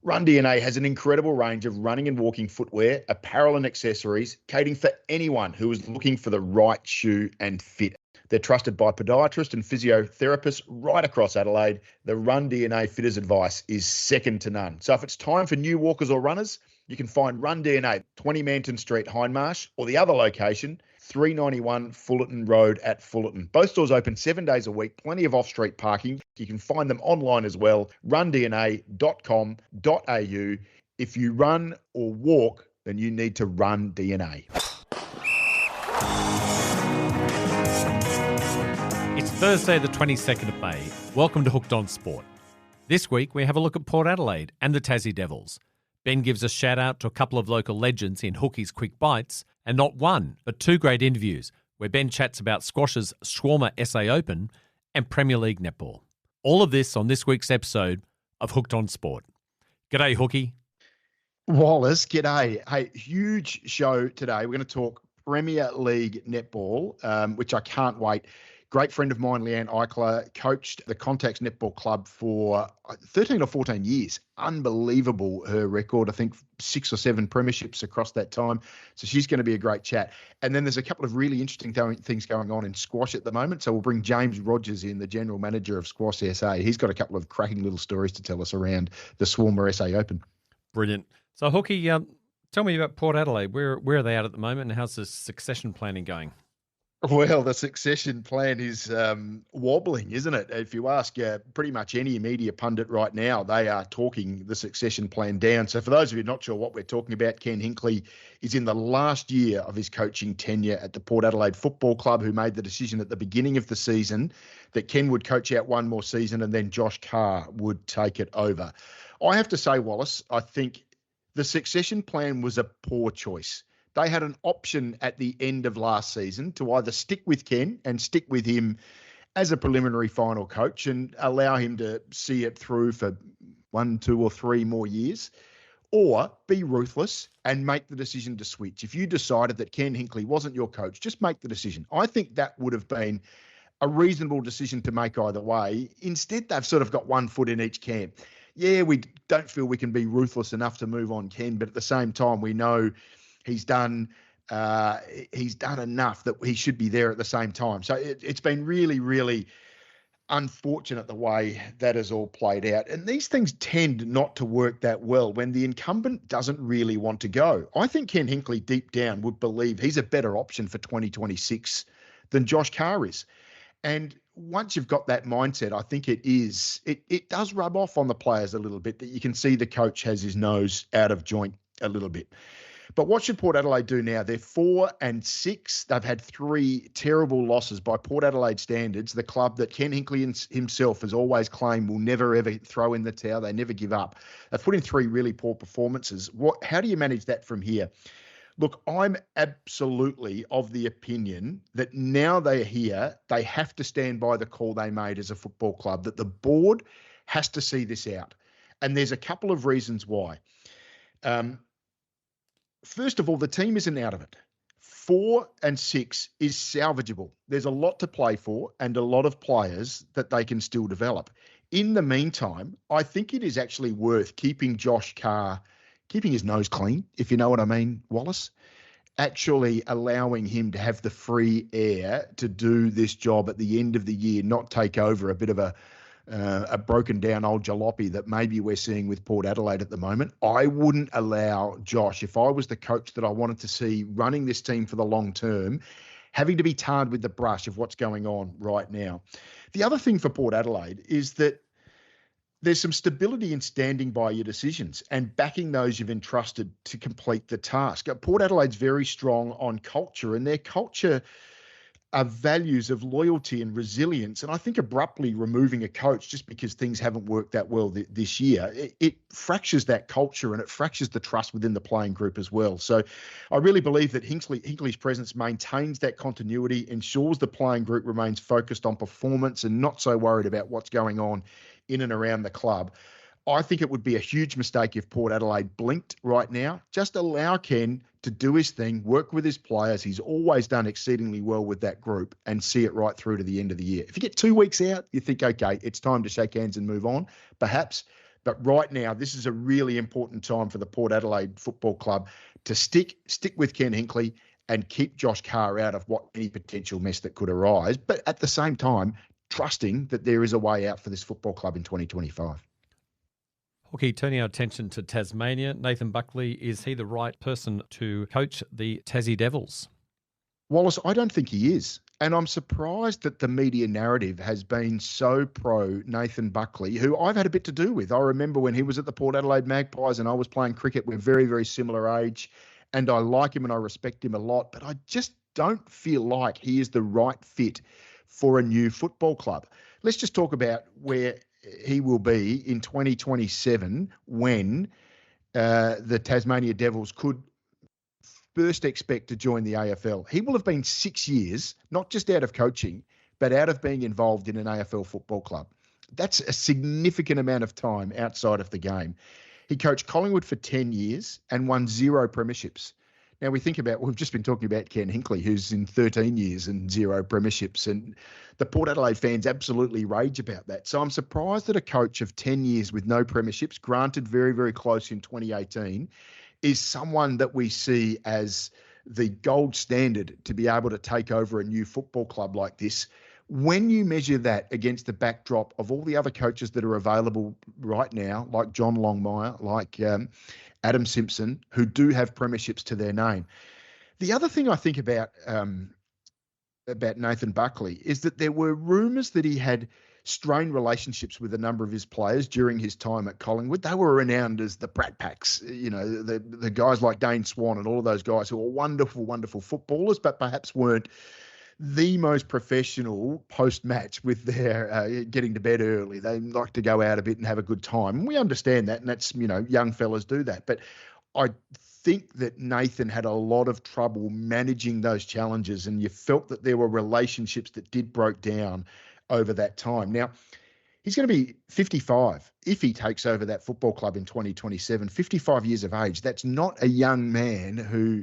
RunDNA has an incredible range of running and walking footwear, apparel and accessories, catering for anyone who is looking for the right shoe and fit. They're trusted by podiatrists and physiotherapists right across Adelaide. The RunDNA fitters advice is second to none. So if it's time for new walkers or runners, you can find RunDNA, 20 Manton Street, Hindmarsh, or the other location, 391 Fullarton Road at Fullarton. Both stores open 7 days a week, plenty of off-street parking. You can find them online as well, rundna.com.au. If you run or walk, then you need to run DNA. It's Thursday, the 22nd of May. Welcome to Hooked on Sport. This week, we have a look at Port Adelaide and the Tassie Devils. Ben gives a shout out to a couple of local legends in Hooky's Quick Bites, and not one, but two great interviews where Ben chats about squash's Shawarma SA Open and Premier League netball. All of this on this week's episode of Hooked on Sport. G'day, Hooky. Wallace, g'day. Hey, huge show today. We're going to talk Premier League netball, which I can't wait. Great friend of mine, Leanne Eichler, coached the Contacts Netball Club for 13 or 14 years. Unbelievable, her record. I think 6 or 7 premierships across that time. So she's going to be a great chat. And then there's a couple of really interesting things going on in squash at the moment. So we'll bring James Rogers in, the general manager of Squash SA. He's got a couple of cracking little stories to tell us around the Shawarma SA Open. Brilliant. So, Hooky, tell me about Port Adelaide. Where are they at the moment, and how's the succession planning going? Well, the succession plan is wobbling, isn't it? If you ask pretty much any media pundit right now, they are talking the succession plan down. So for those of you not sure what we're talking about, Ken Hinkley is in the last year of his coaching tenure at the Port Adelaide Football Club, who made the decision at the beginning of the season that Ken would coach out one more season and then Josh Carr would take it over. I have to say, Wallace, I think the succession plan was a poor choice. They had an option at the end of last season to either stick with Ken and stick with him as a preliminary final coach and allow him to see it through for 1, 2 or 3 more years, or be ruthless and make the decision to switch. If you decided that Ken Hinkley wasn't your coach, just make the decision. I think that would have been a reasonable decision to make either way. Instead, they've sort of got one foot in each camp. Yeah, we don't feel we can be ruthless enough to move on Ken, but at the same time, we know he's done enough that he should be there at the same time. So it's been really, really unfortunate the way that has all played out. And these things tend not to work that well when the incumbent doesn't really want to go. I think Ken Hinkley deep down would believe he's a better option for 2026 than Josh Carr is. And once you've got that mindset, I think it does rub off on the players a little bit, that you can see the coach has his nose out of joint a little bit. But what should Port Adelaide do now? They're 4-6. They've had 3 terrible losses by Port Adelaide standards, the club that Ken Hinkley himself has always claimed will never, ever throw in the towel. They never give up. They've put in 3 really poor performances. How do you manage that from here? Look, I'm absolutely of the opinion that now they're here, they have to stand by the call they made as a football club, that the board has to see this out. And there's a couple of reasons why. First of all, the team isn't out of it. 4-6 is salvageable. There's a lot to play for and a lot of players that they can still develop. In the meantime, I think it is actually worth keeping Josh Carr, keeping his nose clean, if you know what I mean, Wallace, actually allowing him to have the free air to do this job at the end of the year, not take over a bit of a broken down old jalopy that maybe we're seeing with Port Adelaide at the moment. I wouldn't allow Josh, if I was the coach that I wanted to see running this team for the long term, having to be tarred with the brush of what's going on right now. The other thing for Port Adelaide is that there's some stability in standing by your decisions and backing those you've entrusted to complete the task. Port Adelaide's very strong on culture, and their culture are values of loyalty and resilience. And I think abruptly removing a coach just because things haven't worked that well this year, it fractures that culture and it fractures the trust within the playing group as well. So I really believe that Hinkley's presence maintains that continuity, ensures the playing group remains focused on performance and not so worried about what's going on in and around the club. I think it would be a huge mistake if Port Adelaide blinked right now. Just allow Ken to do his thing, work with his players. He's always done exceedingly well with that group, and see it right through to the end of the year. If you get 2 weeks out, you think, okay, it's time to shake hands and move on, perhaps. But right now, this is a really important time for the Port Adelaide Football Club to stick with Ken Hinkley and keep Josh Carr out of what any potential mess that could arise. But at the same time, trusting that there is a way out for this football club in 2025. Hooky, turning our attention to Tasmania, Nathan Buckley, is he the right person to coach the Tassie Devils? Wallace, I don't think he is. And I'm surprised that the media narrative has been so pro Nathan Buckley, who I've had a bit to do with. I remember when he was at the Port Adelaide Magpies and I was playing cricket. We're very, very similar age. And I like him and I respect him a lot. But I just don't feel like he is the right fit for a new football club. Let's just talk about where he will be in 2027 when the Tasmania Devils could first expect to join the AFL. He will have been 6 years, not just out of coaching, but out of being involved in an AFL football club. That's a significant amount of time outside of the game. He coached Collingwood for 10 years and won 0 premierships. Now we've just been talking about Ken Hinkley, who's in 13 years and 0 premierships, and the Port Adelaide fans absolutely rage about that. So I'm surprised that a coach of 10 years with no premierships, granted very, very close in 2018, is someone that we see as the gold standard to be able to take over a new football club like this. When you measure that against the backdrop of all the other coaches that are available right now, like John Longmire, like Adam Simpson, who do have premierships to their name. The other thing I think about Nathan Buckley is that there were rumours that he had strained relationships with a number of his players during his time at Collingwood. They were renowned as the Brat Packs, the guys like Dane Swan and all of those guys who were wonderful, wonderful footballers, but perhaps weren't the most professional post-match with their getting to bed early. They like to go out a bit and have a good time. And we understand that, and that's, young fellas do that. But I think that Nathan had a lot of trouble managing those challenges, and you felt that there were relationships that did break down over that time. Now, he's going to be 55 if he takes over that football club in 2027, 55 years of age. That's not a young man who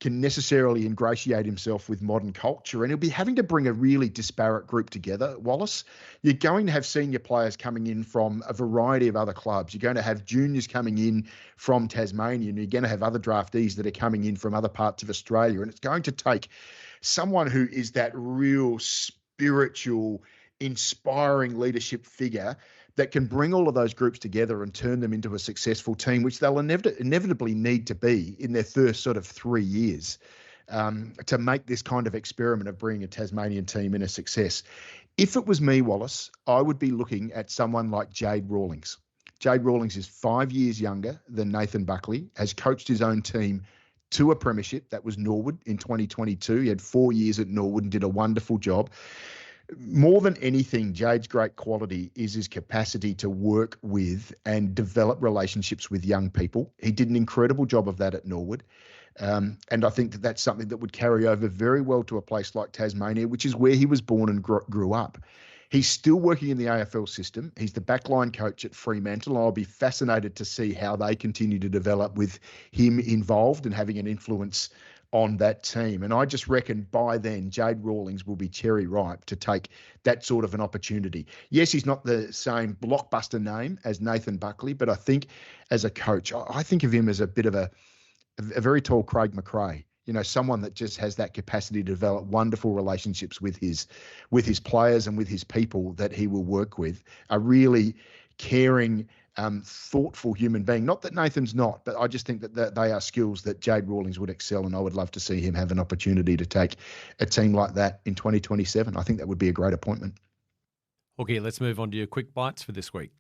can necessarily ingratiate himself with modern culture, and he'll be having to bring a really disparate group together, Wallace. You're going to have senior players coming in from a variety of other clubs. You're going to have juniors coming in from Tasmania, and you're going to have other draftees that are coming in from other parts of Australia, and it's going to take someone who is that real spiritual, inspiring leadership figure that can bring all of those groups together and turn them into a successful team, which they'll inevitably need to be in their first sort of 3 years to make this kind of experiment of bringing a Tasmanian team in a success. If it was me, Wallace, I would be looking at someone like Jade Rawlings. Jade Rawlings is 5 years younger than Nathan Buckley, has coached his own team to a premiership. That was Norwood in 2022. He had 4 years at Norwood and did a wonderful job. More than anything, Jade's great quality is his capacity to work with and develop relationships with young people. He did an incredible job of that at Norwood. And I think that that's something that would carry over very well to a place like Tasmania, which is where he was born and grew up. He's still working in the AFL system. He's the backline coach at Fremantle. I'll be fascinated to see how they continue to develop with him involved and having an influence on that team. And I just reckon by then, Jade Rawlings will be cherry ripe to take that sort of an opportunity. Yes, he's not the same blockbuster name as Nathan Buckley, but I think as a coach, I think of him as a bit of a very tall Craig McRae, someone that just has that capacity to develop wonderful relationships with his players and with his people that he will work with. A really caring, thoughtful human being. Not that Nathan's not, but I just think that they are skills that Jade Rawlings would excel, and I would love to see him have an opportunity to take a team like that in 2027. I think that would be a great appointment. Okay, let's move on to your quick bites for this week.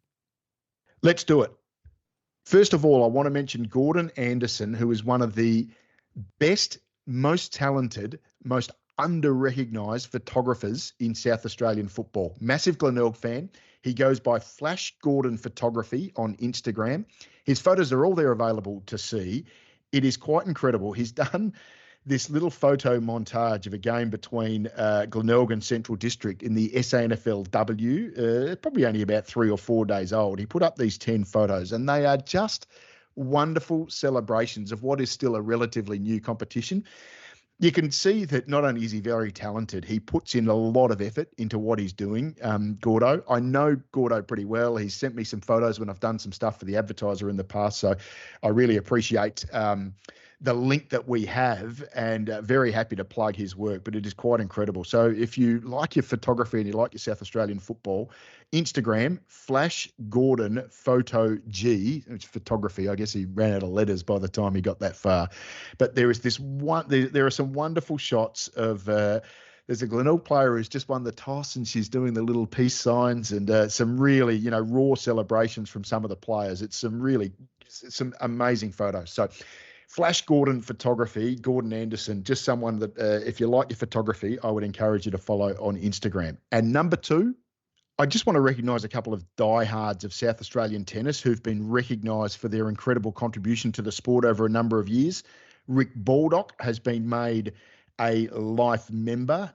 Let's do it. First of all, I want to mention Gordon Anderson, who is one of the best, most talented, most under-recognised photographers in South Australian football. Massive Glenelg fan. He goes by Flash Gordon Photography on Instagram. His photos are all there available to see. It is quite incredible. He's done this little photo montage of a game between Glenelg and Central District in the SANFLW, probably only about 3 or 4 days old. He put up these 10 photos, and they are just wonderful celebrations of what is still a relatively new competition. You can see that not only is he very talented, he puts in a lot of effort into what he's doing, Gordo. I know Gordo pretty well. He's sent me some photos when I've done some stuff for the advertiser in the past, so I really appreciate the link that we have, and very happy to plug his work, but it is quite incredible. So if you like your photography and you like your South Australian football, Instagram, Flash Gordon Photo G, it's photography. I guess he ran out of letters by the time he got that far. But there is this one, there are some wonderful shots of, there's a Glenelg player who's just won the toss and she's doing the little peace signs, and some really, raw celebrations from some of the players. It's some amazing photos. So Flash Gordon Photography, Gordon Anderson, just someone that if you like your photography, I would encourage you to follow on Instagram. And number 2, I just want to recognise a couple of diehards of South Australian tennis who've been recognised for their incredible contribution to the sport over a number of years. Rick Baldock has been made a life member,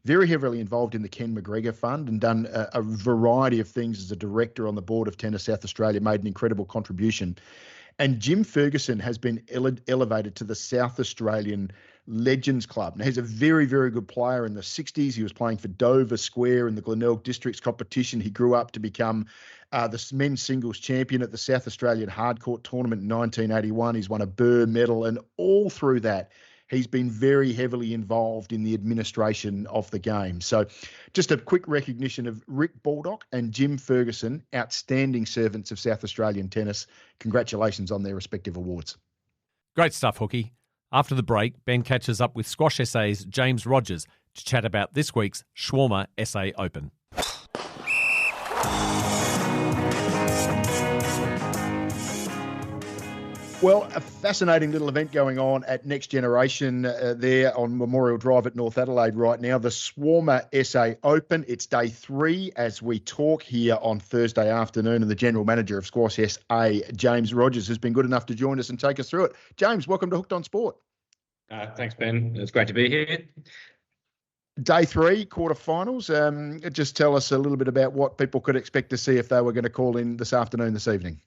very heavily involved in the Ken McGregor Fund, and done a variety of things as a director on the board of Tennis South Australia, made an incredible contribution. And Jim Ferguson has been elevated to the South Australian Legends Club. Now, he's a very, very good player in the 60s. He was playing for Dover Square in the Glenelg Districts competition. He grew up to become the men's singles champion at the South Australian Hardcourt Tournament in 1981. He's won a Burr medal, and all through that, he's been very heavily involved in the administration of the game. So just a quick recognition of Rick Baldock and Jim Ferguson, outstanding servants of South Australian tennis. Congratulations on their respective awards. Great stuff, Hooky. After the break, Ben catches up with Squash SA's James Rogers to chat about this week's Shawarma SA Open. Well, a fascinating little event going on at Next Generation there on Memorial Drive at North Adelaide right now. The Shawarma SA Open. It's day 3 as we talk here on Thursday afternoon, and the General Manager of Squash SA, James Rogers, has been good enough to join us and take us through it. James, welcome to Hooked on Sport. Thanks, Ben. It's great to be here. Day 3, quarterfinals. Just tell us a little bit about what people could expect to see if they were going to call in this afternoon, this evening.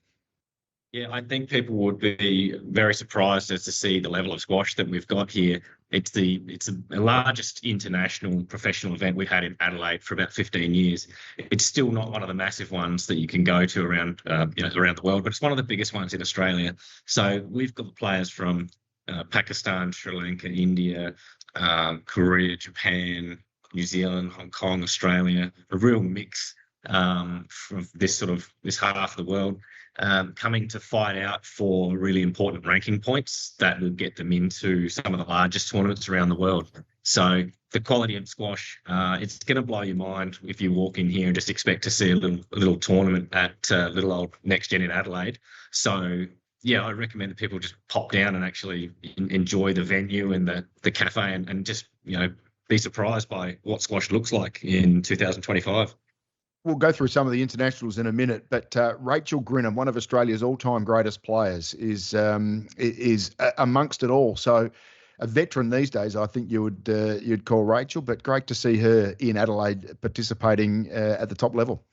Yeah, I think people would be very surprised as to see the level of squash that we've got here. It's the largest international professional event we've had in Adelaide for about 15 years. It's still not one of the massive ones that you can go to around around the world, but it's one of the biggest ones in Australia. So we've got players from Pakistan, Sri Lanka, India, Korea, Japan, New Zealand, Hong Kong, Australia, a real mix from this half of the world. Coming to fight out for really important ranking points that will get them into some of the largest tournaments around the world. So the quality of squash, it's going to blow your mind if you walk in here and just expect to see a little tournament at little old Next Gen in Adelaide. So yeah, I recommend that people just pop down and actually enjoy the venue and the cafe and just be surprised by what squash looks like in 2025. We'll go through some of the internationals in a minute, but Rachel Grinham, one of Australia's all-time greatest players, is amongst it all. So a veteran these days, I think you'd call Rachel, but great to see her in Adelaide participating at the top level.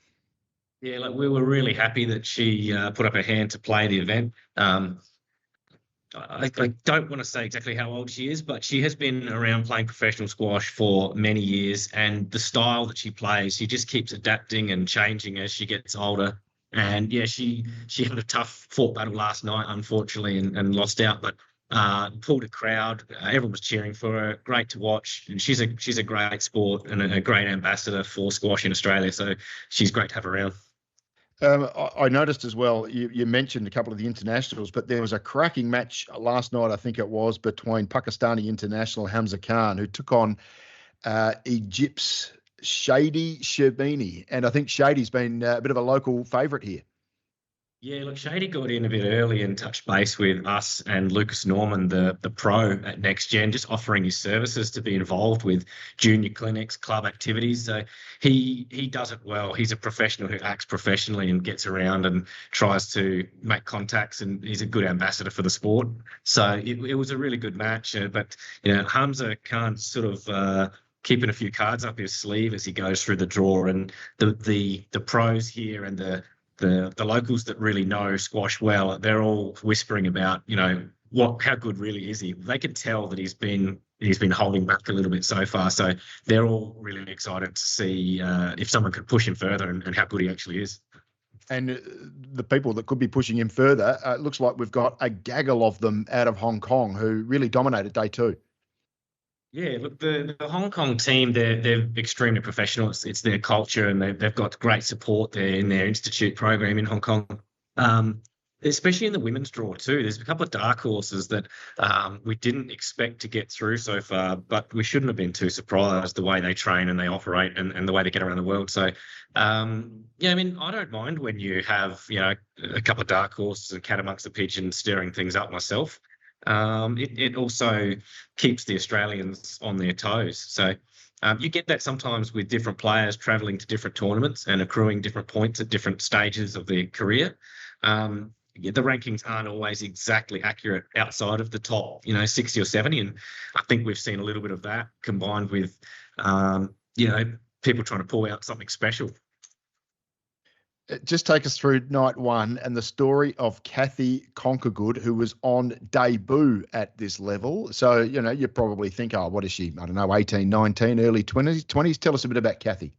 Yeah, we were really happy that she put up her hand to play the event. I don't want to say exactly how old she is, but she has been around playing professional squash for many years, and the style that she plays, she just keeps adapting and changing as she gets older. And yeah, she had a tough fought battle last night, unfortunately, and lost out, but pulled a crowd. Everyone was cheering for her. Great to watch, and she's a great sport and a great ambassador for squash in Australia. So she's great to have around. I noticed as well, you mentioned a couple of the internationals, but there was a cracking match last night, I think it was, between Pakistani international Hamza Khan, who took on Egypt's Shady Sherbini. And I think Shady's been a bit of a local favourite here. Yeah, look, Shady got in a bit early and touched base with us and Lucas Norman, the pro at Next Gen, just offering his services to be involved with junior clinics, club activities. So he does it well. He's a professional who acts professionally and gets around and tries to make contacts, and he's a good ambassador for the sport. So it was a really good match. But Hamza can't sort of keeping a few cards up his sleeve as he goes through the draw, and the pros here and the locals that really know squash well, they're all whispering about, how good really is he. They can tell that he's been he's been holding back a little bit so far. So they're all really excited to see if someone could push him further and how good he actually is. And the people that could be pushing him further, it looks like we've got a gaggle of them out of Hong Kong who really dominated day 2. Yeah, look, the Hong Kong team, they're extremely professional. It's their culture, and they've got great support there in their institute program in Hong Kong. Especially in the women's draw too. There's a couple of dark horses that we didn't expect to get through so far, but we shouldn't have been too surprised the way they train and they operate and the way they get around the world. So, yeah, I mean, I don't mind when you have, a couple of dark horses and cat amongst the pigeons stirring things up myself. It also keeps the Australians on their toes. So you get that sometimes with different players travelling to different tournaments and accruing different points at different stages of their career. The rankings aren't always exactly accurate outside of the top, 60 or 70. And I think we've seen a little bit of that combined with, people trying to pull out something special. Just take us through night 1 and the story of Kathy Conkergood, who was on debut at this level. So, you probably think, oh, what is she? I don't know, 18, 19, early 20s. Tell us a bit about Kathy.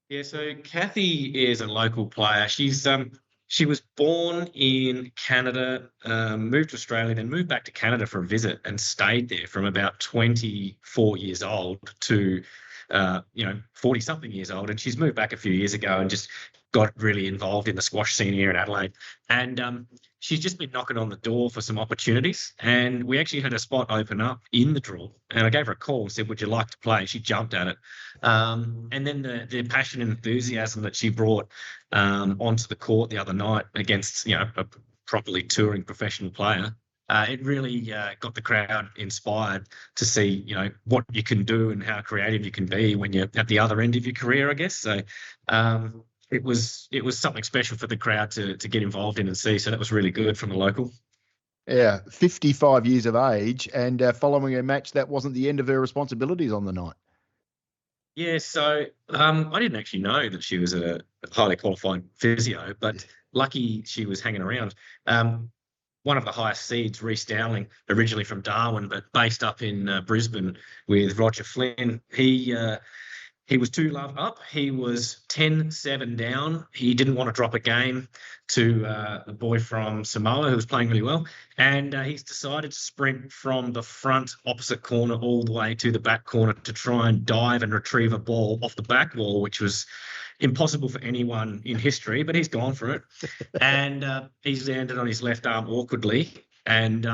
Yeah, so Kathy is a local player. She was born in Canada, moved to Australia, then moved back to Canada for a visit and stayed there from about 24 years old to, 40-something years old. And she's moved back a few years ago and just got really involved in the squash scene here in Adelaide. And she's just been knocking on the door for some opportunities. And we actually had a spot open up in the draw. And I gave her a call and said, would you like to play? She jumped at it. And then the passion and enthusiasm that she brought onto the court the other night against, a properly touring professional player, it really got the crowd inspired to see, what you can do and how creative you can be when you're at the other end of your career, I guess. So it was something special for the crowd to get involved in and see. So that was really good from the local. Yeah, 55 years of age, and following a match, that wasn't the end of her responsibilities on the night. Yeah, so I didn't actually know that she was a highly qualified physio, but lucky she was hanging around. One of the highest seeds, Reece Dowling, originally from Darwin, but based up in Brisbane with Roger Flynn. He was 2 love up. He was 10-7 down. He didn't want to drop a game to the boy from Samoa who was playing really well. And he's decided to sprint from the front opposite corner all the way to the back corner to try and dive and retrieve a ball off the back wall, which was impossible for anyone in history, but he's gone for it. And he's landed on his left arm awkwardly. And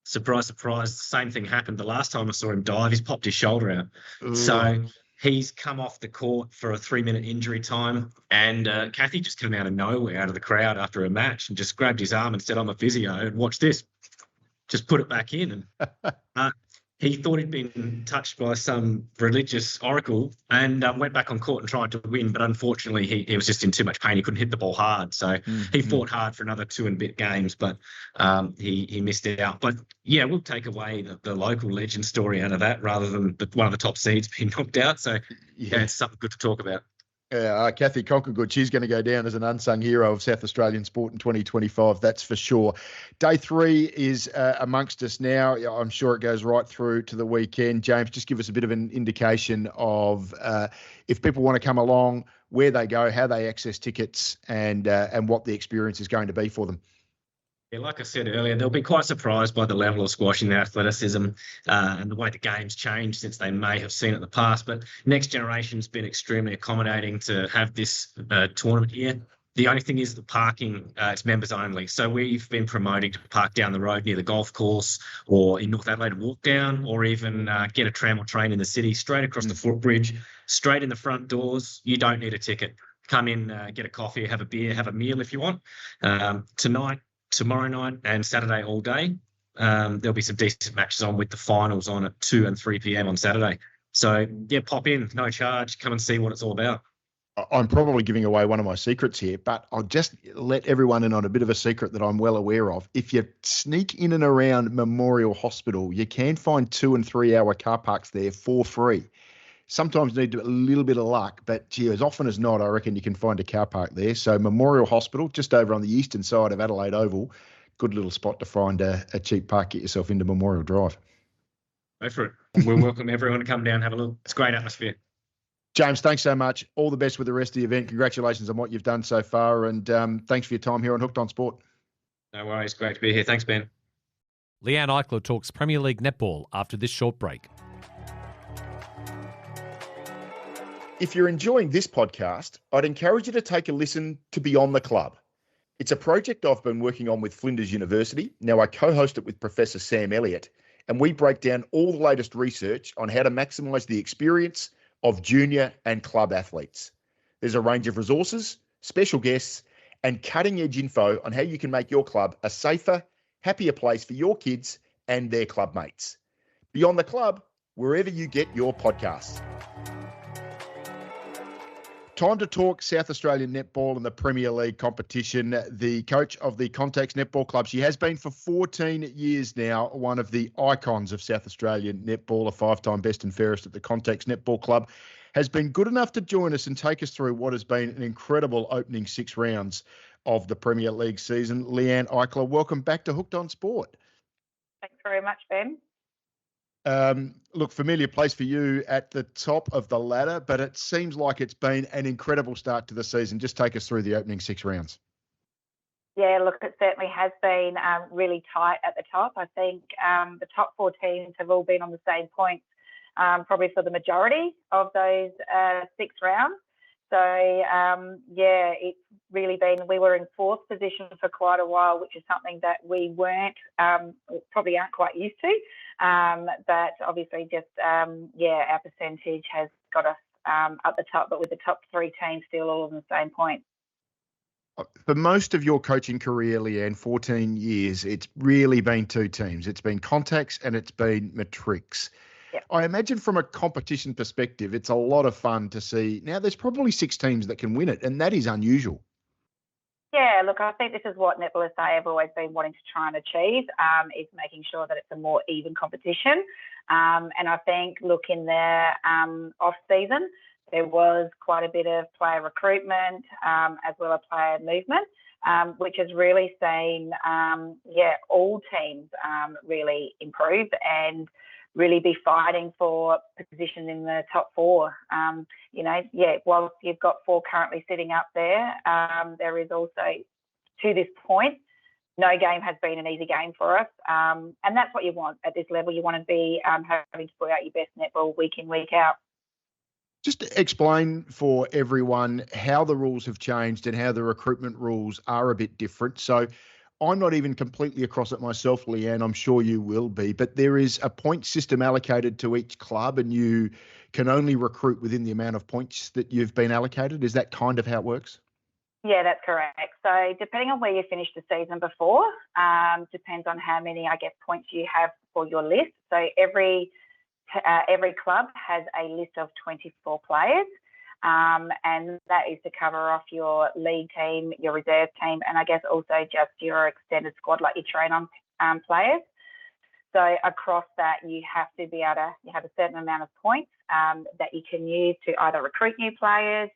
surprise, surprise, the same thing happened the last time I saw him dive. He's popped his shoulder out. Ooh. So he's come off the court for a 3-minute injury time. And Kathy just came out of nowhere, out of the crowd after a match and just grabbed his arm and said, I'm a physio, and watch this. Just put it back in. And he thought he'd been touched by some religious oracle and went back on court and tried to win. But unfortunately, he was just in too much pain. He couldn't hit the ball hard. So he fought hard for another 2 and bit games, but he missed out. But, yeah, we'll take away the local legend story out of that rather than one of the top seeds being knocked out. So, yeah, it's something good to talk about. Kathy Conkergood, she's going to go down as an unsung hero of South Australian sport in 2025, that's for sure. Day 3 is amongst us now. I'm sure it goes right through to the weekend. James, just give us a bit of an indication of if people want to come along, where they go, how they access tickets, and what the experience is going to be for them. Yeah, like I said earlier, they'll be quite surprised by the level of squash and the athleticism and the way the game's changed since they may have seen it in the past. But next generation's been extremely accommodating to have this tournament here. The only thing is the parking, it's members only. So we've been promoting to park down the road near the golf course or in North Adelaide, walk down, or even get a tram or train in the city, straight across the footbridge, straight in the front doors. You don't need a ticket. Come in, get a coffee, have a beer, have a meal if you want. Tonight, tomorrow night and Saturday all day. There'll be some decent matches on with the finals on at 2 and 3 p.m. on Saturday. So, yeah, pop in, no charge, come and see what it's all about. I'm probably giving away one of my secrets here, but I'll just let everyone in on a bit of a secret that I'm well aware of. If you sneak in and around Memorial Hospital, you can find 2 and 3 hour car parks there for free. Sometimes need a little bit of luck, but gee, as often as not, I reckon you can find a car park there. So Memorial Hospital, just over on the eastern side of Adelaide Oval, good little spot to find a cheap park, get yourself into Memorial Drive. Go for it. We'll welcome everyone to come down and have a look. It's a great atmosphere. James, thanks so much. All the best with the rest of the event. Congratulations on what you've done so far, and thanks for your time here on Hooked on Sport. No worries. Great to be here. Thanks, Ben. Leanne Eichler talks Premier League netball after this short break. If you're enjoying this podcast, I'd encourage you to take a listen to Beyond the Club. It's a project I've been working on with Flinders University. Now I co-host it with Professor Sam Elliott, and we break down all the latest research on how to maximise the experience of junior and club athletes. There's a range of resources, special guests, and cutting-edge info on how you can make your club a safer, happier place for your kids and their club mates. Beyond the Club, wherever you get your podcasts. Time to talk South Australian netball and the Premier League competition. The coach of the Context Netball Club, she has been for 14 years now, one of the icons of South Australian netball, a 5-time best and fairest at the Context Netball Club, has been good enough to join us and take us through what has been an incredible opening 6 rounds of the Premier League season. Leanne Eichler, welcome back to Hooked on Sport. Thanks very much, Ben. Look, familiar place for you at the top of the ladder, but it seems like it's been an incredible start to the season. Just take us through the opening 6 rounds. Yeah, look, it certainly has been really tight at the top. I think the top 4 teams have all been on the same points, probably for the majority of those 6 rounds. So, it's really been, we were in 4th position for quite a while, which is something that we weren't, probably aren't quite used to. But obviously just, our percentage has got us at the top, but with the top 3 teams still all on the same point. For most of your coaching career, Leanne, 14 years, it's really been 2 teams. It's been Contacts and it's been Matrix. Yep. I imagine from a competition perspective, it's a lot of fun to see. Now, there's probably 6 teams that can win it, and that is unusual. Yeah, look, I think this is what Netball SA have always been wanting to try and achieve, is making sure that it's a more even competition. And I think, look, in the off-season, there was quite a bit of player recruitment as well as player movement, which has really seen, all teams really improve and really be fighting for position in the top 4. Whilst you've got 4 currently sitting up there, there is also, to this point, no game has been an easy game for us. And that's what you want at this level. You want to be having to put out your best netball week in, week out. Just explain for everyone how the rules have changed and how the recruitment rules are a bit different. So I'm not even completely across it myself, Leanne. I'm sure you will be, but there is a point system allocated to each club and you can only recruit within the amount of points that you've been allocated. Is that kind of how it works? Yeah, that's correct. So depending on where you finished the season before, depends on how many, points you have for your list. So every club has a list of 24 players. And that is to cover off your league team, your reserve team, and also just your extended squad, like your train-on players. So across that, you have to be able to you have a certain amount of points that you can use to either recruit new players,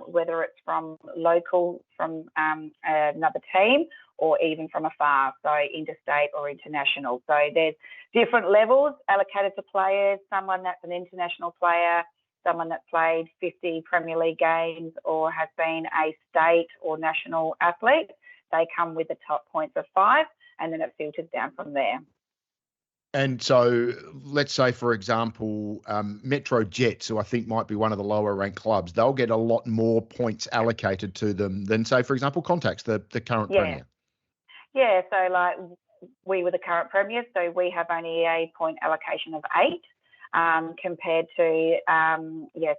whether it's from local, from another team, or even from afar, so interstate or international. So there's different levels allocated to players, someone that's an international player, someone that's played 50 Premier League games or has been a state or national athlete. They come with the top points of 5, and then it filters down from there. And so let's say, for example, Metro Jets, who I think might be one of the lower ranked clubs, they'll get a lot more points allocated to them than, say, for example, Contacts, the current Premier. Yeah, so like we were the current Premier, so we have only a point allocation of 8. Compared to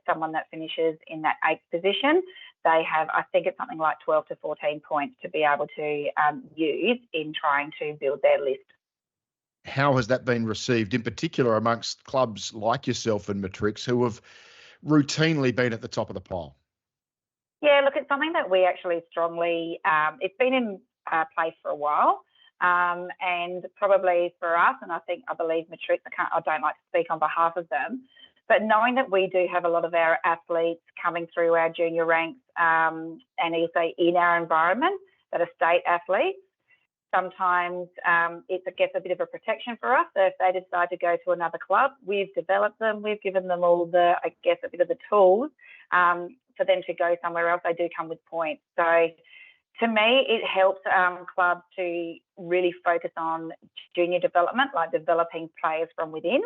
someone that finishes in that 8th position, they have, I think it's something like 12 to 14 points to be able to use in trying to build their list. How has that been received, in particular amongst clubs like yourself and Matrix, who have routinely been at the top of the pile? Yeah, look, it's something that we actually strongly, it's been in place for a while. And probably for us, and I believe Matrix, I don't like to speak on behalf of them, but knowing that we do have a lot of our athletes coming through our junior ranks and also in our environment that are state athletes, sometimes it's, I guess, a bit of a protection for us. So if they decide to go to another club, we've developed them, we've given them all the, I guess, a bit of the tools for them to go somewhere else. They do come with points. So to me, it helps clubs to really focus on junior development, like developing players from within,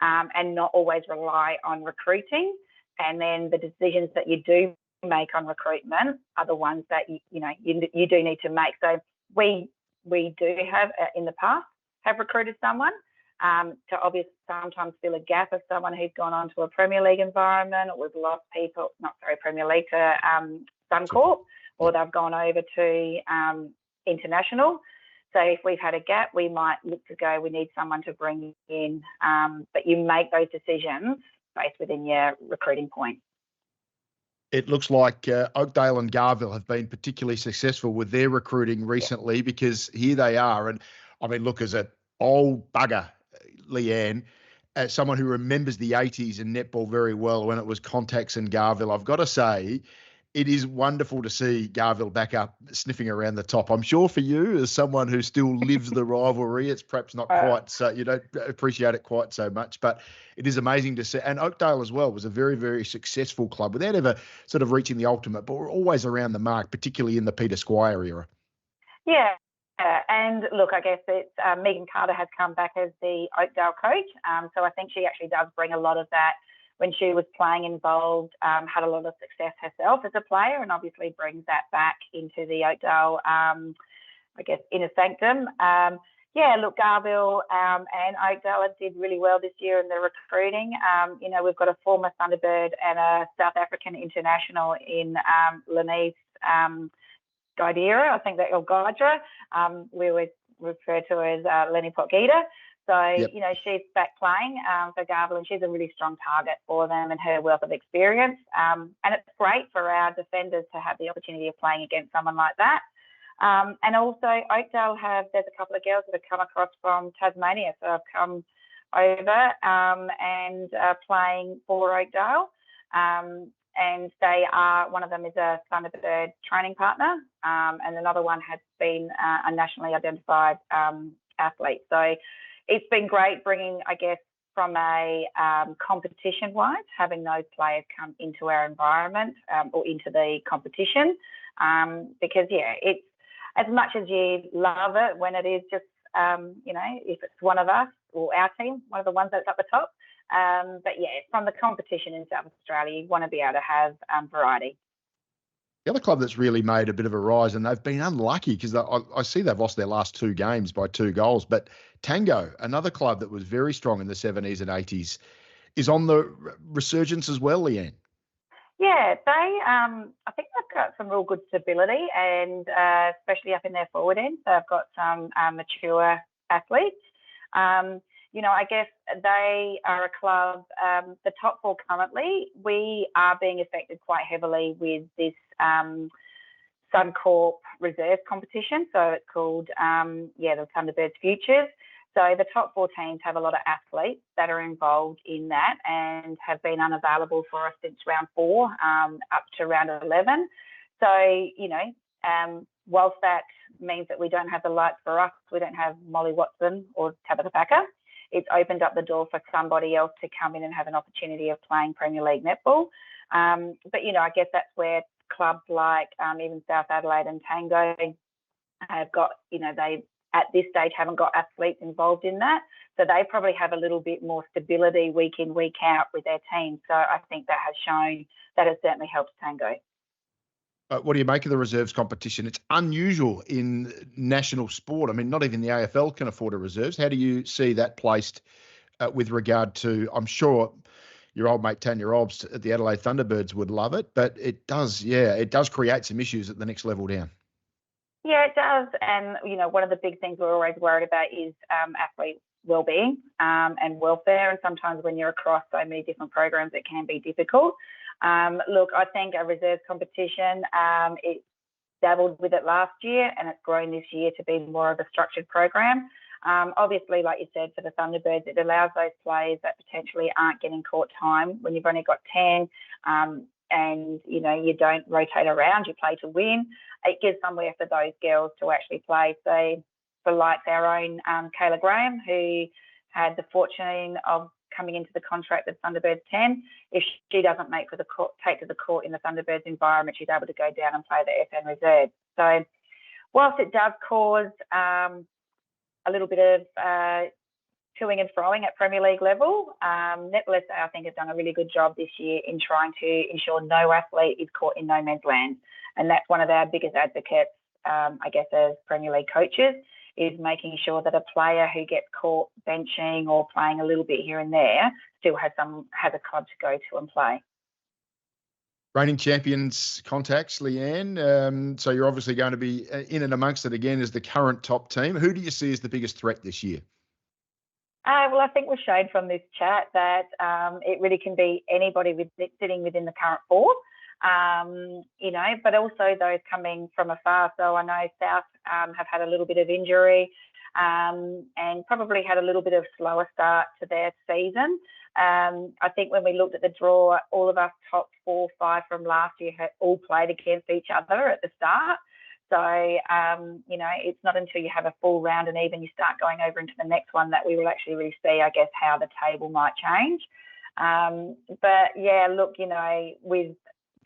and not always rely on recruiting. And then the decisions that you do make on recruitment are the ones that you do need to make. So we do have in the past have recruited someone to obviously sometimes fill a gap of someone who's gone on to a Premier League environment, or we've lost people, Premier League to Suncorp, or they've gone over to international. So if we've had a gap, we might look to go, we need someone to bring in, but you make those decisions based within your recruiting point. It looks like Oakdale and Garville have been particularly successful with their recruiting recently, because here they are. And I mean, look, as an old bugger, Leanne, as someone who remembers the 80s and netball very well when it was Contacts and Garville, I've got to say, it is wonderful to see Garville back up sniffing around the top. I'm sure for you, as someone who still lives the rivalry, it's perhaps not quite so, you don't appreciate it quite so much, but it is amazing to see. And Oakdale as well was a very, very successful club without ever sort of reaching the ultimate, but we're always around the mark, particularly in the Peter Squire era. Yeah. And look, I guess it's Megan Carter has come back as the Oakdale coach. So I think she actually does bring a lot of that. When she was playing involved, had a lot of success herself as a player, and obviously brings that back into the Oakdale, I guess, inner sanctum. Look, Garville and Oakdale did really well this year in the recruiting. We've got a former Thunderbird and a South African international in Lenise Gaidera, I think that, or Gaidra. We would refer to as Lenny Potgieter. So, yep. She's back playing for Garville, and she's a really strong target for them and her wealth of experience. And it's great for our defenders to have the opportunity of playing against someone like that. And also Oakdale there's a couple of girls that have come across from Tasmania. So I've come over and playing for Oakdale. And one of them is a Thunderbird training partner, and another one has been a nationally identified athlete. So it's been great bringing, I guess, from a competition-wise, having those players come into our environment or into the competition, because, it's as much as you love it when it is just, if it's one of us or our team, one of the ones that's at the top. But from the competition in South Australia, you want to be able to have variety. The other club that's really made a bit of a rise, and they've been unlucky because I see they've lost their last 2 games by 2 goals, but Tango, another club that was very strong in the 70s and 80s, is on the resurgence as well, Leanne. Yeah, I think they've got some real good stability, and especially up in their forward end. So they've got some mature athletes. I guess they are a club, the top 4 currently, we are being affected quite heavily with this Suncorp reserve competition. So it's called, the Thunderbirds Futures. So the top 4 teams have a lot of athletes that are involved in that and have been unavailable for us since round 4 up to round 11. So, whilst that means that we don't have the lights for us, we don't have Molly Watson or Tabitha Packer, it's opened up the door for somebody else to come in and have an opportunity of playing Premier League netball. But, I guess that's where clubs like even South Adelaide and Tango have got, they at this stage haven't got athletes involved in that. So they probably have a little bit more stability week in, week out with their team. So I think that has certainly helped Tango. What do you make of the reserves competition? It's unusual in national sport. I mean, not even the AFL can afford a reserves. How do you see that placed with regard to, I'm sure your old mate Tanya Robs at the Adelaide Thunderbirds would love it, but it does create some issues at the next level down. Yeah, it does. And, one of the big things we're always worried about is athlete wellbeing and welfare. And sometimes when you're across so many different programs, it can be difficult. Look, I think a reserves competition, it dabbled with it last year and it's grown this year to be more of a structured program. Obviously, like you said, for the Thunderbirds, it allows those players that potentially aren't getting court time when you've only got 10 and, you don't rotate around, you play to win. It gives somewhere for those girls to actually play. So for like our own Kayla Graham, who had the fortune of coming into the contract with Thunderbirds 10. If she doesn't make for the court, take to the court in the Thunderbirds environment, she's able to go down and play the FN reserve. So whilst it does cause a little bit of toing and froing at Premier League level, Netball SA, I think, have done a really good job this year in trying to ensure no athlete is caught in no man's land. And that's one of our biggest advocates, I guess, as Premier League coaches, is making sure that a player who gets caught benching or playing a little bit here and there still has a club to go to and play. Reigning champions contacts, Leanne. So you're obviously going to be in and amongst it again as the current top team. Who do you see as the biggest threat this year? Well, I think we've shown from this chat that it really can be anybody sitting within the current four, but also those coming from afar. So I know South have had a little bit of injury and probably had a little bit of slower start to their season. I think when we looked at the draw, all of us top 4 or 5 from last year had all played against each other at the start. So, it's not until you have a full round and even you start going over into the next one that we will actually really see, I guess, how the table might change. But, yeah, look, with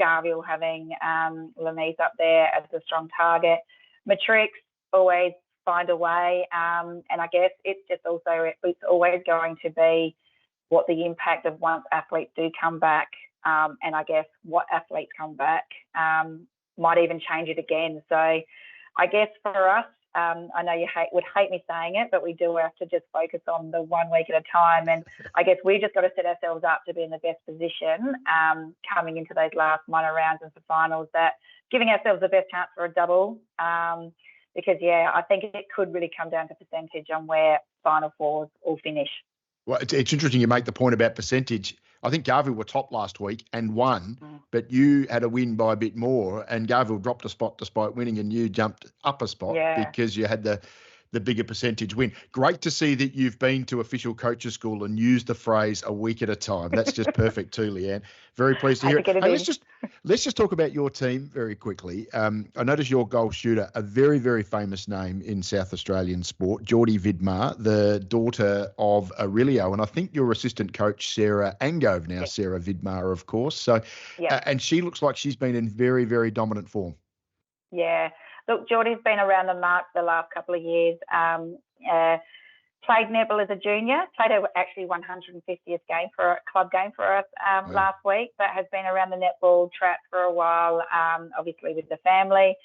Garville having Lamise up there as a strong target, Matrix always find a way. And I guess it's just also, it's always going to be what the impact of once athletes do come back and I guess what athletes come back might even change it again. So I guess for us, I know you would hate me saying it, but we do have to just focus on the 1 week at a time. And I guess we've just got to set ourselves up to be in the best position coming into those last minor rounds and for finals, that giving ourselves the best chance for a double. Because, I think it could really come down to percentage on where Final Fours will finish. Well, it's interesting you make the point about percentage. I think Garville were top last week and won, but you had a win by a bit more, and Garville dropped a spot despite winning, and you jumped up a spot because you had the bigger percentage win. Great to see that you've been to official coaches school and used the phrase "a week at a time." That's just perfect too, Leanne. Very pleased to hear it. Hey, let's just talk about your team very quickly. I noticed your goal shooter, a very, very famous name in South Australian sport, Geordie Vidmar, the daughter of Aurelio, and I think your assistant coach, Sarah Angove, now Sarah Vidmar, of course. So, and she looks like she's been in very, very dominant form. Yeah. Look, Geordie's been around the mark the last couple of years. Played netball as a junior, played her actually 150th club game for us last week, but has been around the netball track for a while, obviously with the family.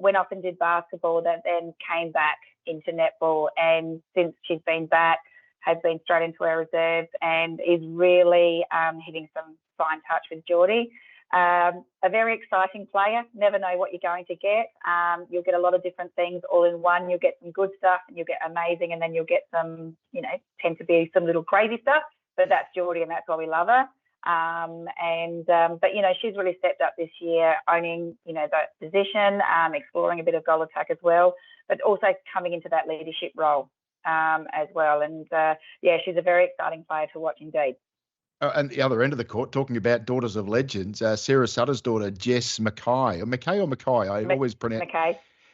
Went off and did basketball, that then came back into netball, and since she's been back, has been straight into our reserves and is really hitting some fine touch with Geordie. A very exciting player. Never know what you're going to get. You'll get a lot of different things all in one. You'll get some good stuff and you'll get amazing, and then you'll get some, tend to be some little crazy stuff. But that's Geordie, and that's why we love her. But she's really stepped up this year, owning, that position, exploring a bit of goal attack as well, but also coming into that leadership role as well. And she's a very exciting player to watch indeed. And the other end of the court, talking about daughters of legends, Sarah Sutter's daughter, Jess Mackay. Mackay or Mackay? I always pronounce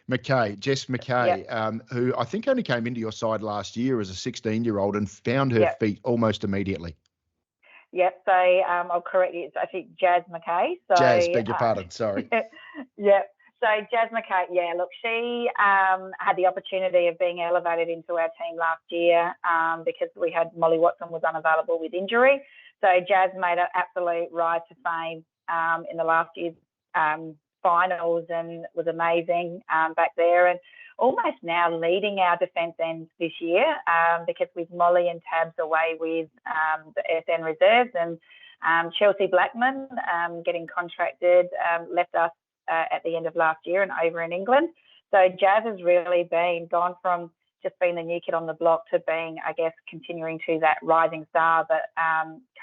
Mackay. Jess Mackay, who I think only came into your side last year as a 16-year-old and found her feet almost immediately. Yep. So I'll correct you. It's actually Jazz Mackay. So, Jazz, beg your pardon. Sorry. Yep. So Jazz Mackay, look, she had the opportunity of being elevated into our team last year because we had Molly Watson was unavailable with injury. So Jazz made an absolute rise to fame in the last year's finals and was amazing back there, and almost now leading our defence ends this year because with Molly and Tabs away with the SN reserves, and Chelsea Blackman getting contracted left us at the end of last year and over in England. So Jazz has really gone from just being the new kid on the block to being, I guess, continuing to that rising star, but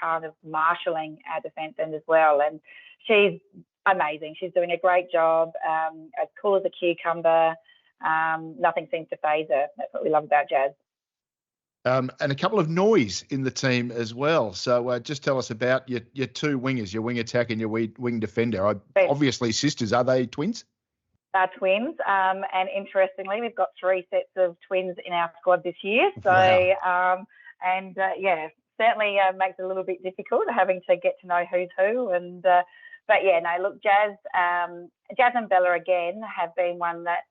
kind of marshalling our defence end as well. And she's amazing. She's doing a great job, as cool as a cucumber. Nothing seems to faze her. That's what we love about Jazz. And a couple of noise in the team as well. So just tell us about your two wingers, your wing attack and your wing defender. Obviously sisters. Are they twins? Our twins. And interestingly, we've got 3 sets of twins in our squad this year. So, Wow. certainly makes it a little bit difficult having to get to know who's who. And but yeah, no, look, Jazz and Bella again have been one that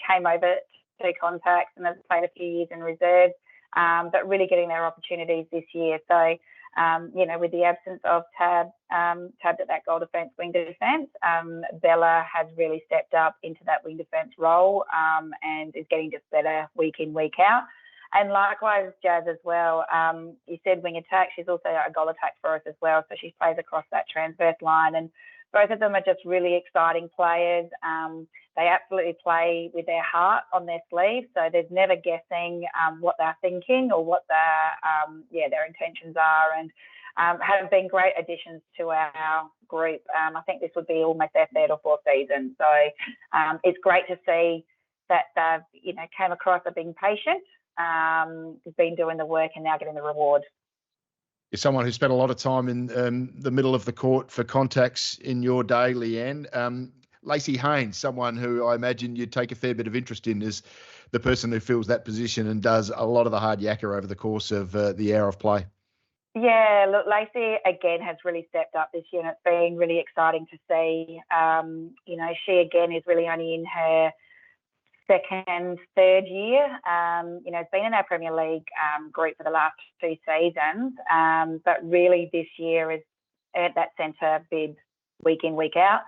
came over to contacts and has played a few years in reserves, but really getting their opportunities this year. So with the absence of Tab at that goal defence, wing defence, Bella has really stepped up into that wing defence role and is getting just better week in, week out. And likewise, Jazz as well. You said wing attack. She's also a goal attack for us as well. So she plays across that transverse line. And both of them are just really exciting players. They absolutely play with their heart on their sleeve. So there's never guessing what they're thinking or what their intentions are. And have been great additions to our group. I think this would be almost their 3rd or 4th season. So it's great to see that they've, came across as being patient. Been doing the work and now getting the reward. You're someone who spent a lot of time in the middle of the court for contacts in your day, Leanne. Lacey Haynes, someone who I imagine you'd take a fair bit of interest in, is the person who fills that position and does a lot of the hard yakka over the course of the hour of play. Yeah, look, Lacey again has really stepped up this year, and it's been really exciting to see. She again is really only in her 2nd, 3rd year. Been in our Premier League group for the last 2 seasons, but really this year is at that centre bid week in, week out.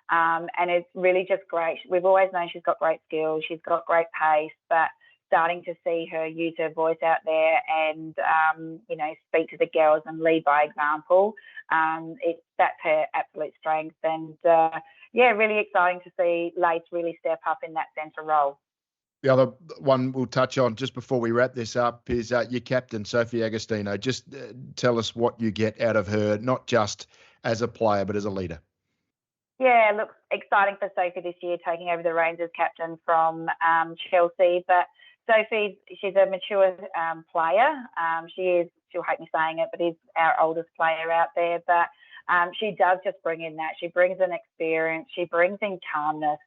And it's really just great. We've always known she's got great skills, she's got great pace, but starting to see her use her voice out there and, speak to the girls and lead by example, that's her absolute strength. And, really exciting to see Lace really step up in that centre role. The other one we'll touch on just before we wrap this up is your captain, Sophie Agostino. Just tell us what you get out of her, not just as a player, but as a leader. Yeah, look, exciting for Sophie this year, taking over the reins as captain from Chelsea. But Sophie, she's a mature player. She'll hate me saying it, but is our oldest player out there. But she does just bring in that. She brings an experience. She brings in calmness.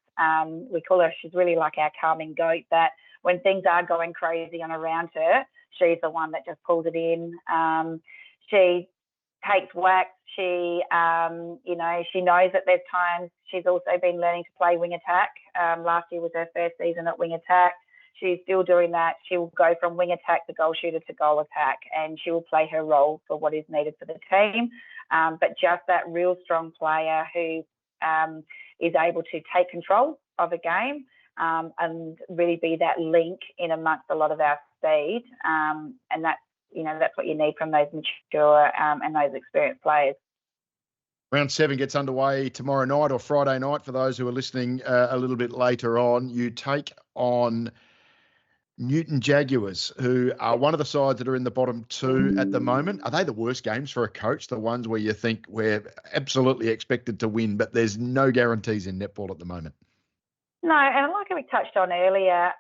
We call her, she's really like our calming goat, that when things are going crazy on around her, she's the one that just pulls it in. She takes whack. She knows that there's times. She's also been learning to play wing attack. Last year was her 1st season at wing attack. She's still doing that. She will go from wing attack to goal shooter to goal attack, and she will play her role for what is needed for the team. But just that real strong player who is able to take control of a game and really be that link in amongst a lot of our speed. And that's what you need from those mature and those experienced players. Round 7 gets underway tomorrow night or Friday night for those who are listening a little bit later on. You take on Newton Jaguars, who are one of the sides that are in the bottom 2 at the moment. Are they the worst games for a coach, the ones where you think we're absolutely expected to win, but there's no guarantees in netball at the moment? No, and like we touched on earlier,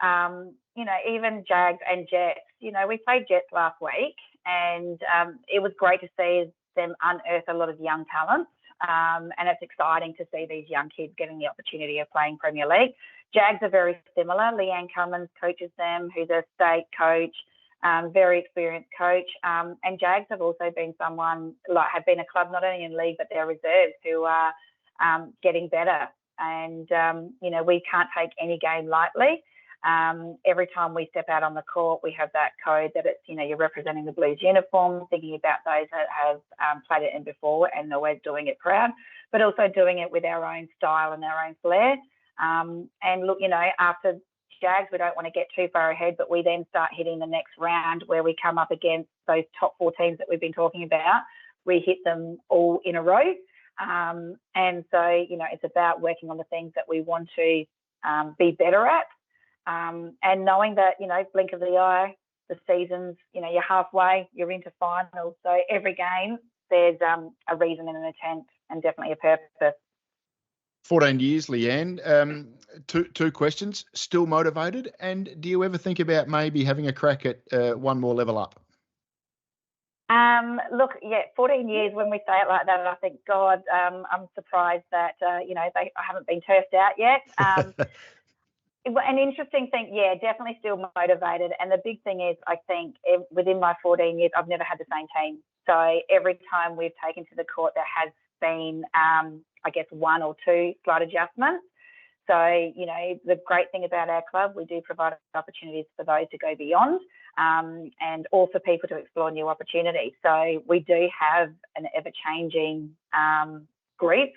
even Jags and Jets, we played Jets last week, and it was great to see them unearth a lot of young talent. And it's exciting to see these young kids getting the opportunity of playing Premier League. Jags are very similar. Leanne Cummins coaches them, who's a state coach, very experienced coach. And Jags have also been have been a club not only in league, but their reserves who are getting better. And, we can't take any game lightly. Every time we step out on the court, we have that code that it's, you're representing the Blues uniform, thinking about those that have played it in before and always doing it proud, but also doing it with our own style and our own flair. And look, after Jags, we don't want to get too far ahead, but we then start hitting the next round where we come up against those top 4 teams that we've been talking about. We hit them all in a row. And so, it's about working on the things that we want to be better at. And knowing that, blink of the eye, the seasons, you're halfway, you're into finals. So every game, there's a reason and an intent and definitely a purpose. 14 years, Leanne. Two questions. Still motivated? And do you ever think about maybe having a crack at one more level up? Look, 14 years, when we say it like that, I think, God, I'm surprised that, I haven't been turfed out yet. An interesting thing, definitely still motivated. And the big thing is, I think within my 14 years, I've never had the same team. So every time we've taken to the court, there has been, one or two slight adjustments. So, the great thing about our club, we do provide opportunities for those to go beyond, and also people to explore new opportunities. So we do have an ever-changing group.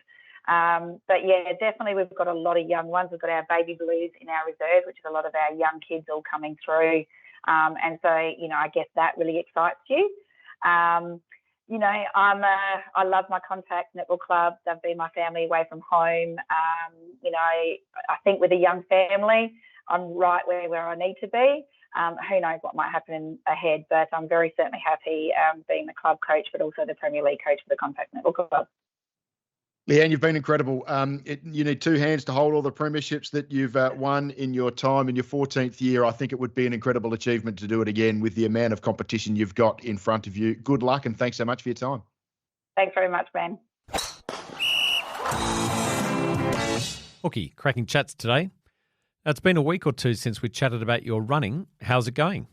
But definitely we've got a lot of young ones. We've got our baby blues in our reserve, which is a lot of our young kids all coming through. And so, I guess that really excites you. I love my contact netball club. They've been my family away from home. I think with a young family, I'm right where I need to be. Who knows what might happen ahead, but I'm very certainly happy being the club coach, but also the Premier League coach for the contact netball club. Leanne, you've been incredible. You need two hands to hold all the premierships that you've won in your time in your 14th year. I think it would be an incredible achievement to do it again with the amount of competition you've got in front of you. Good luck, and thanks so much for your time. Thanks very much, Ben. Hooky, cracking chats today. Now, it's been a week or two since we chatted about your running. How's it going?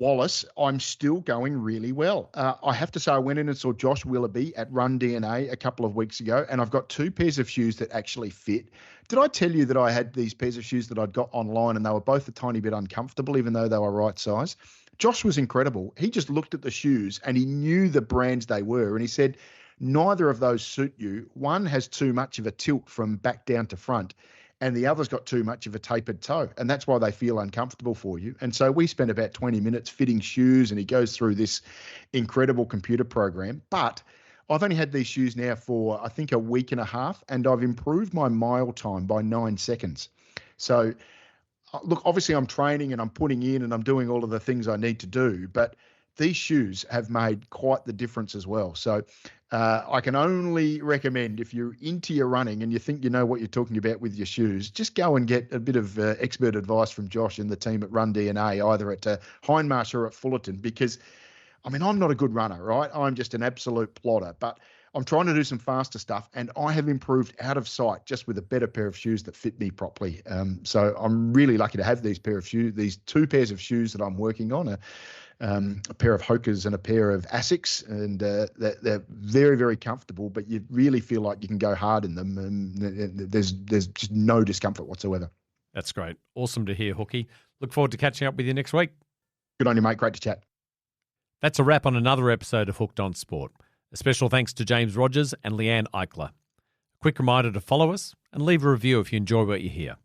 Wallace, I'm still going really well. I have to say I went in and saw Josh Willoughby at RunDNA a couple of weeks ago, and I've got two pairs of shoes that actually fit. Did I tell you that I had these pairs of shoes that I'd got online and they were both a tiny bit uncomfortable, even though they were right size? Josh was incredible. He just looked at the shoes and he knew the brands they were, and he said, neither of those suit you. One has too much of a tilt from back down to front, and the other's got too much of a tapered toe, and that's why they feel uncomfortable for you. And so we spent about 20 minutes fitting shoes, and he goes through this incredible computer program. But I've only had these shoes now for, I think, a week and a half, and I've improved my mile time by 9 seconds. So, look, obviously I'm training and I'm putting in and I'm doing all of the things I need to do, but these shoes have made quite the difference as well. So I can only recommend, if you're into your running and you think you know what you're talking about with your shoes, just go and get a bit of expert advice from Josh and the team at RunDNA, either at Hindmarsh or at Fullarton, because, I'm not a good runner, right? I'm just an absolute plotter, but I'm trying to do some faster stuff, and I have improved out of sight just with a better pair of shoes that fit me properly. So I'm really lucky to have these two pairs of shoes that I'm working on. A pair of Hokas and a pair of Asics, and they're very, very comfortable, but you really feel like you can go hard in them, and there's just no discomfort whatsoever. That's great. Awesome to hear, Hooky. Look forward to catching up with you next week. Good on you, mate. Great to chat. That's a wrap on another episode of Hooked on Sport. A special thanks to James Rogers and Leanne Eichler. A quick reminder to follow us and leave a review if you enjoy what you hear.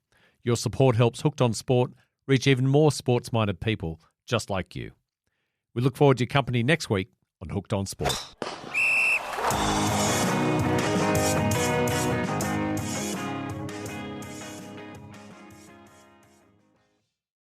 Your support helps Hooked on Sport reach even more sports-minded people just like you. We look forward to your company next week on Hooked on Sport.